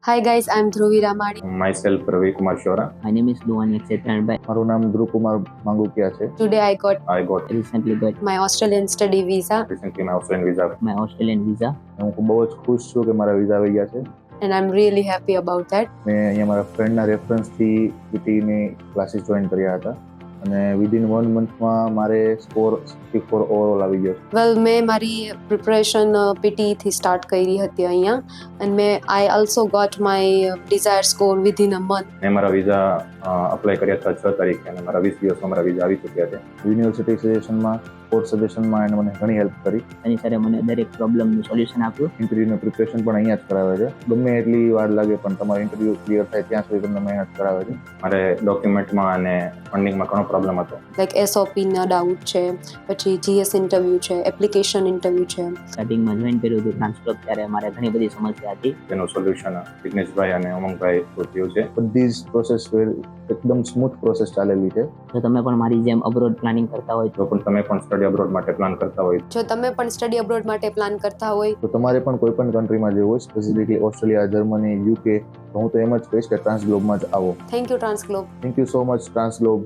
Hi guys, I'm Dhruvi Ramani. Myself, Ravi Kumar Shora. My name is Luan Exetranbai. મારું નામ ધ્રુવ કુમાર માંગુકિયા છે. Today I got Recently got my Australian study visa recently my Australian visa. my Australian visa. હું બહુ જ ખુશ છું કે મારા વિઝા આવી ગયા છે. and I'm really happy about that. મેં અહીંયા મારા ફ્રેન્ડના રેફરન્સથી પીટીની ક્લાસીસ જોઈન કર્યા હતા અને વિધિન 1 મંથમાં મારે સ્કોર 64 ઓવરઓલ આવી ગયો છે. Well, મેં મારી પ્રિપરેશન PT થી સ્ટાર્ટ કરી હતી અહીંયા and I also got my desired score within a month. મેં મારા વિઝા અપ્લાય કર્યા હતા 6 તારીખે અને મારા 20 દિવસમાં મારા વિઝા આવી ચૂક્યા છે. યુનિવર્સિટી સજેશનમાં, કોર્સ સજેશનમાં એને મને ઘણી હેલ્પ કરી. એની સાથે મને દરેક પ્રોબ્લેમનું સોલ્યુશન આપ્યું. ઇન્ટરવ્યુનું પ્રિપરેશન પણ અહીંયા જ કરાવે છે. ગમે એટલી વાર લાગે પણ તમારું ઇન્ટરવ્યુ ક્લિયર થાય ત્યાં સુધી તમને મહેનત કરાવે છે. મારે ડોક્યુમેન્ટમાં અને ફંડિંગમાં ઘણો પ્રોબ્લેમ હતો. લાઈક SOP ના ડાઉટ છે, પછી GS ઇન્ટરવ્યુ છે, એપ્લિકેશન ઇન્ટરવ્યુ છે. સ્ટાર્ટિંગમાં જોઈન કર્યું હતું ટ્રાન્સફર, ત્યારે મારે ઘણી બધી સમસ્યા હતી. તેનું સોલ્યુશન વિઘ્નેશભાઈ અને ઉમંગભાઈ થયું છે. બધી જ પ્રોસેસ એકદમ સ્મૂથ પ્રોસેસ ચાલેલી છે. જો તમે પણ મારી જેમ અબ્રોડ પ્લાનિંગ કરતા હોય જો પણ તમે પણ સ્ટડી અબ્રોડ માટે પ્લાન કરતા હોય જો તમે પણ સ્ટડી અબ્રોડ માટે પ્લાન કરતા હોય તો તમારે પણ કોઈ પણ કન્ટ્રીમાં જવું હોય, સ્પેસિફિકલી ઓસ્ટ્રેલિયા, જર્મની, UK, તો હું તો એમ જ કહીશ કે ટ્રાન્સગ્લોબમાં જ આવો. Thank you Transglobe. Thank you so much ટ્રાન્સગ્લોબ.